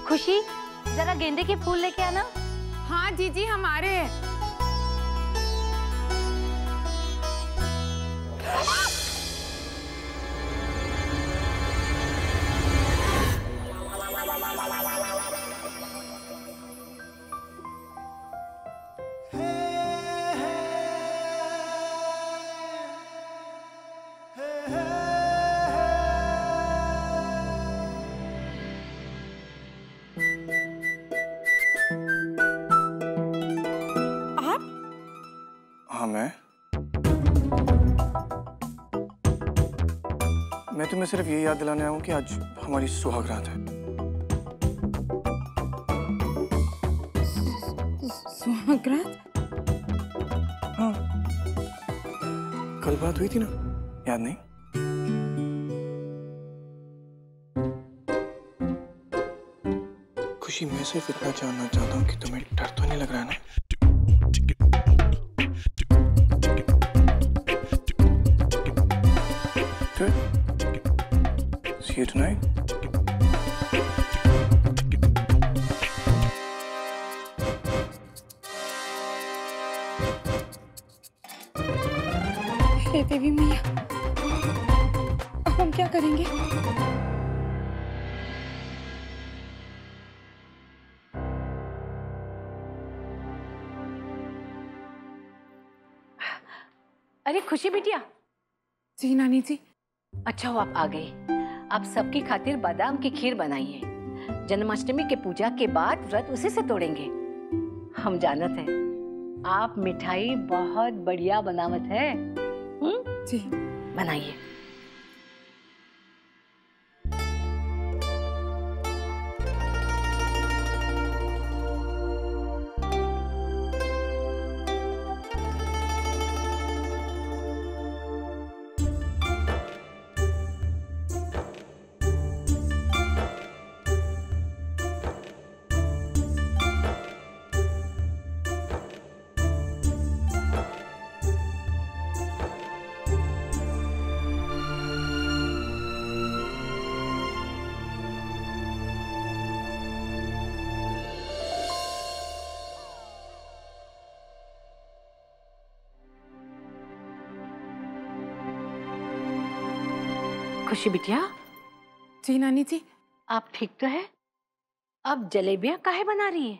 खुशी, जरा गेंदे के फूल लेके आना। हाँ जीजी, हम आ रहे हैं। हाँ, मैं तुम्हें सिर्फ ये याद दिलाने आया हूँ कि आज हमारी सुहागरात है। सुहागरात? हाँ, कल बात हुई थी ना, याद नहीं? खुशी, मैं सिर्फ इतना जानना चाहता हूँ कि तुम्हें डर तो नहीं लग रहा है ना? Good. See you tonight. हे देवी मैया, अब हम क्या करेंगे? अरे खुशी बिटिया। जी नानी जी। अच्छा हो आप आ गए। आप सबकी खातिर बादाम की खीर बनाई है। जन्माष्टमी के पूजा के बाद व्रत उसी से तोड़ेंगे। हम जानत हैं आप मिठाई बहुत बढ़िया बनावत है। जी बनाइए। खुशी बिटिया। जी नानी जी। आप ठीक तो है? अब जलेबियां काहे बना रही है?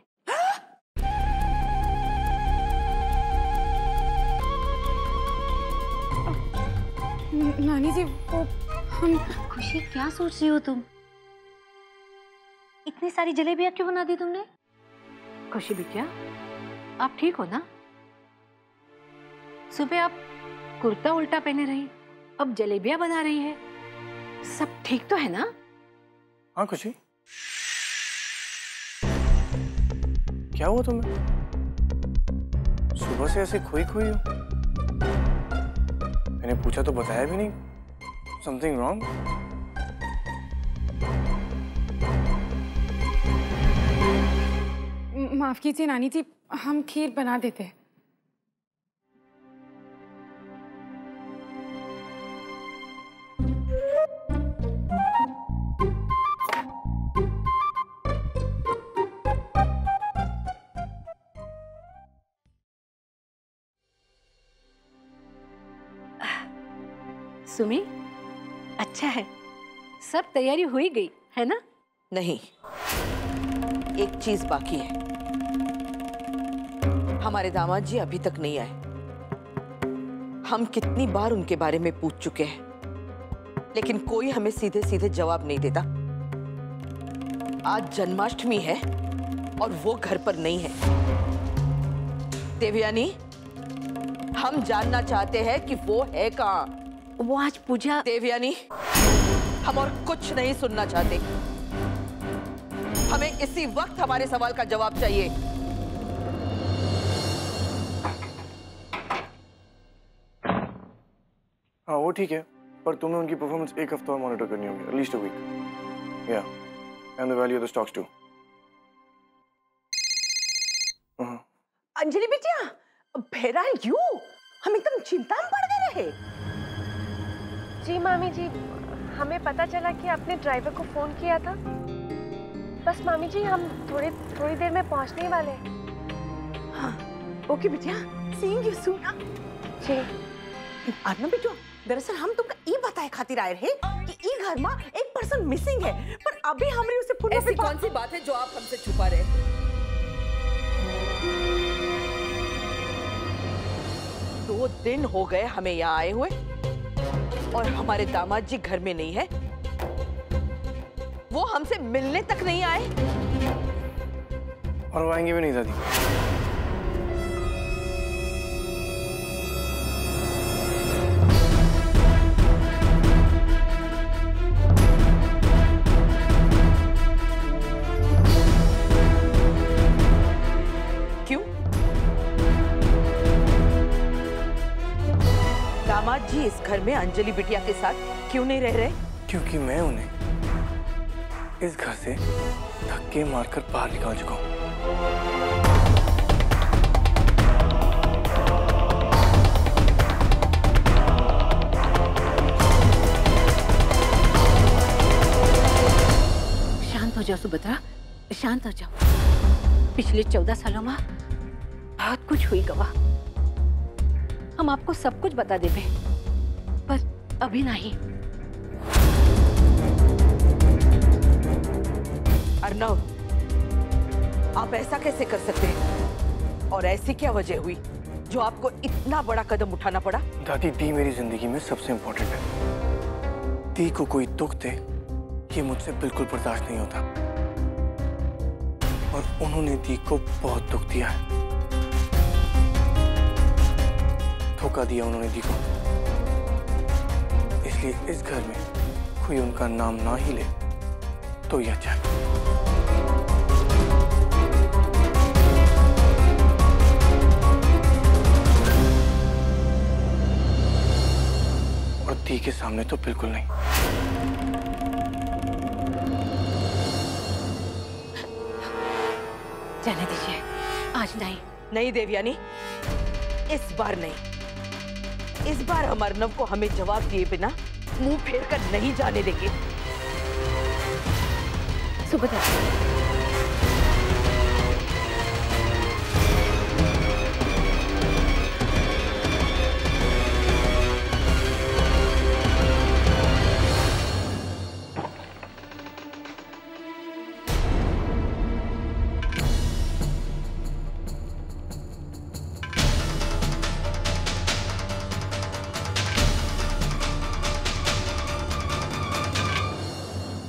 नानी जी वो हम। खुशी क्या सोच रही हो तुम? इतनी सारी जलेबियां क्यों बना दी तुमने? खुशी बिटिया आप ठीक हो ना? सुबह आप कुर्ता उल्टा पहने रही, अब जलेबियां बना रही है। सब ठीक तो है ना? हाँ खुशी, क्या हुआ तुम्हें? सुबह से ऐसे खोई खोई हो। मैंने पूछा तो बताया भी नहीं। Something wrong? माफ कीजिए नानी जी, हम खीर बना देते हैं। सुमी, अच्छा है, सब तैयारी हो ही गई है ना? नहीं, एक चीज बाकी है। हमारे दामाद जी अभी तक नहीं आए। हम कितनी बार उनके बारे में पूछ चुके हैं, लेकिन कोई हमें सीधे सीधे जवाब नहीं देता। आज जन्माष्टमी है और वो घर पर नहीं है। देवयानी, हम जानना चाहते हैं कि वो है कहाँ। वो आज पूजा। देवयानी, हम और कुछ नहीं सुनना चाहते। हमें इसी वक्त हमारे सवाल का जवाब चाहिए। हाँ वो ठीक है, पर तुम्हें उनकी परफॉर्मेंस एक हफ्ता और मॉनिटर करनी होगी, एटलीस्ट अ वीक। या and the value of the stocks too. Anjali बिटिया, where are you? हम एकदम चिंता में पड़ गए रहे। जी मामी जी, हमें पता चला कि आपने ड्राइवर को फोन किया था, बस मामी जी हम थोड़ी देर में पहुंचने ही वाले हैं। हाँ, ओके बिटिया, सीइंग यू सून। जी अर्नव बेटो, दरअसल हम तुमका ई बताए खातिर आए रहे कि ई घर में एक पर्सन मिसिंग है, पर अभी हमरे उसे फोन पे कौन सी बात है जो आप हमसे छुपा रहे हैं? 2 दिन हो गए हमें यहाँ आए हुए और हमारे दामाद जी घर में नहीं है। वो हमसे मिलने तक नहीं आए और वो आएंगे भी नहीं दादी। क्यों? दामाद जी इस घर में अंजलि बिटिया के साथ क्यों नहीं रह रहे? क्योंकि मैं उन्हें इस घर से धक्के मारकर बाहर निकाल चुका हूं। शांत हो जाओ सुभद्रा, शांत हो जाओ। पिछले 14 सालों में बहुत कुछ हुई गवाह। हम आपको सब कुछ बता देंगे, पर अभी नहीं। अर्नव, आप ऐसा कैसे कर सकते हैं? और ऐसी क्या वजह हुई जो आपको इतना बड़ा कदम उठाना पड़ा? दादी, दी मेरी जिंदगी में सबसे इम्पोर्टेंट है। दी को कोई दुख दे ये मुझसे बिल्कुल बर्दाश्त नहीं होता, और उन्होंने दी को बहुत दुख दिया है। धोखा दिया उन्होंने दी को, इसलिए इस घर में कोई उनका नाम ना ही ले तो ये अच्छा है। और दी के सामने तो बिल्कुल नहीं। जाने दीजिए, आज नहीं। नहीं देवयानी, इस बार नहीं। इस बार हम अर्नव को हमें जवाब दिए बिना मुंह फेर कर नहीं जाने देंगे। सुभद्रा,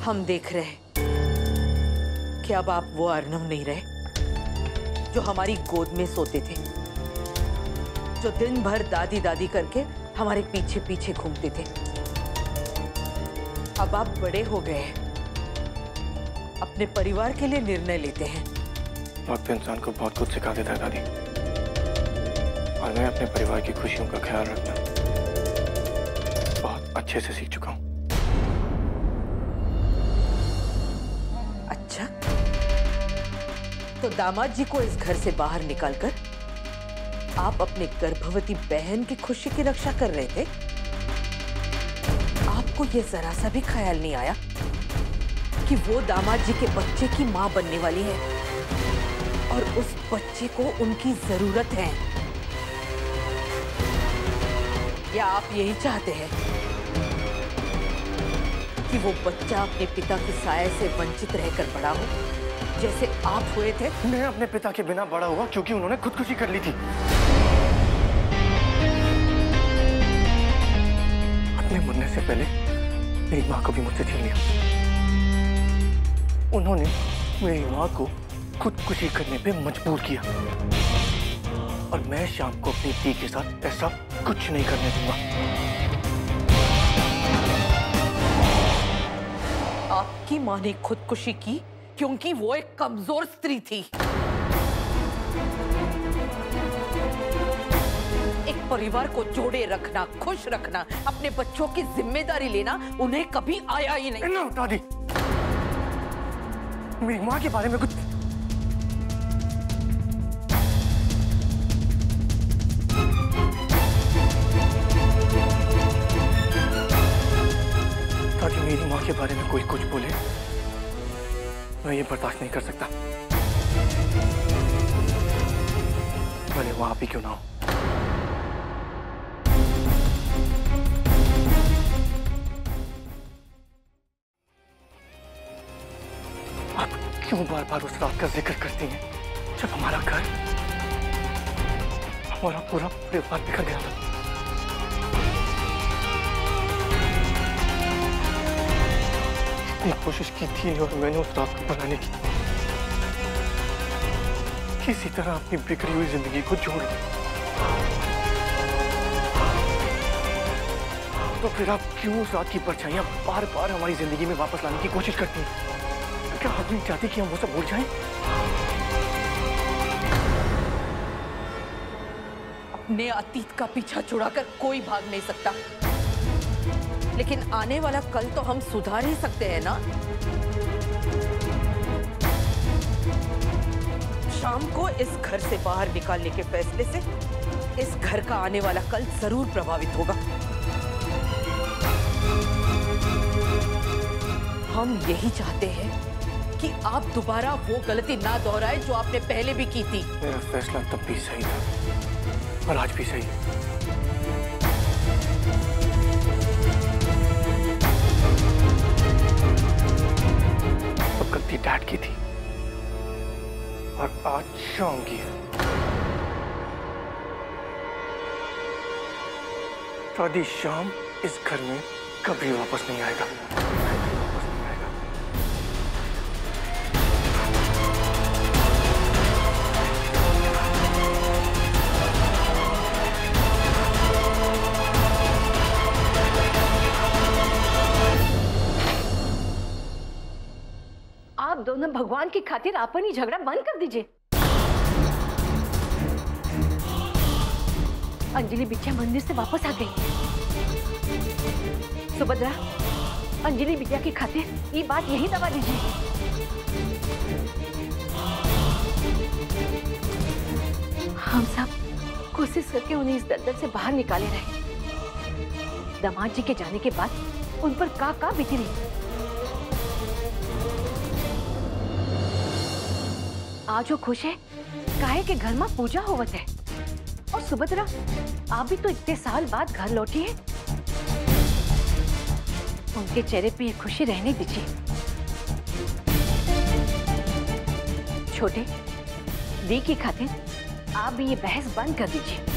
हम देख रहे हैं कि अब आप वो अर्नव नहीं रहे जो हमारी गोद में सोते थे, जो दिन भर दादी दादी करके हमारे पीछे पीछे घूमते थे। अब आप बड़े हो गए हैं, अपने परिवार के लिए निर्णय लेते हैं। वक्त इंसान को बहुत कुछ सिखा देता है दादी, और मैं अपने परिवार की खुशियों का ख्याल रखना बहुत अच्छे से सीख चुका हूँ। अच्छा, तो दामाद जी को इस घर से बाहर निकालकर आप अपने गर्भवती बहन की खुशी की रक्षा कर रहे थे। आपको यह जरा सा भी ख्याल नहीं आया कि वो दामाद जी के बच्चे की मां बनने वाली है और उस बच्चे को उनकी जरूरत है। या आप यही चाहते हैं कि वो बच्चा अपने पिता के साये से वंचित रहकर बड़ा हो, जैसे आप हुए थे? मैं अपने पिता के बिना बड़ा हुआ क्योंकि उन्होंने खुदकुशी कर ली थी। अपने मरने से पहले मेरी माँ को भी मुझसे छीन लिया। उन्होंने मेरी माँ को खुदकुशी करने पे मजबूर किया, और मैं शाम को अपनी दी के साथ ऐसा कुछ नहीं करने दूंगा। आपकी माँ ने खुदकुशी की क्योंकि वो एक कमजोर स्त्री थी। एक परिवार को जोड़े रखना, खुश रखना, अपने बच्चों की जिम्मेदारी लेना उन्हें कभी आया ही नहीं। ना दादी, मेरी माँ के बारे में कुछ ताकि मेरी माँ के बारे में कोई कुछ बोले मैं ये बर्दाश्त नहीं कर सकता, भले वो आप ही क्यों ना हो। आप क्यों बार बार उस रात का जिक्र करती हैं जब हमारा घर, हमारा पूरा परिवार बिखर गया था? इतनी कोशिश की थी और मैंने उस रात को बनाने की, किसी तरह अपनी बिखरी हुई जिंदगी को जोड़ दिया। तो फिर आप क्यों उस रात की परछाइयां बार बार हमारी जिंदगी में वापस लाने की कोशिश करती हैं? क्या आप नहीं चाहती कि हम वो सब भूल जाएं? अपने अतीत का पीछा छुड़ाकर कोई भाग नहीं सकता, लेकिन आने वाला कल तो हम सुधार ही सकते हैं ना। शाम को इस घर से बाहर निकालने के फैसले से इस घर का आने वाला कल जरूर प्रभावित होगा। हम यही चाहते हैं कि आप दोबारा वो गलती ना दोहराए जो आपने पहले भी की थी। मेरा फैसला तब भी सही था और आज भी सही है। तो गलती डैड की थी और आज शाम की है। शादी शाम इस घर में कभी वापस नहीं आएगा। आप दोनों भगवान की खातिर अपनी झगड़ा बंद कर दीजिए। अंजलि बिटिया मंदिर से वापस आ गई। सुभद्रा, अंजलि बिटिया की खातिर ये बात यही दबा दीजिए। हम सब कोशिश करके उन्हें इस दलदल से बाहर निकाले रहे। दामाद जी के जाने के बाद उन पर का बीती रही। आज वो खुश है, काहे के घर में पूजा होवत है। और सुभद्रा, आप भी तो इतने साल बाद घर लौटी है, उनके चेहरे पे ये खुशी रहने दीजिए। छोटे दी की खातिर आप भी ये बहस बंद कर दीजिए।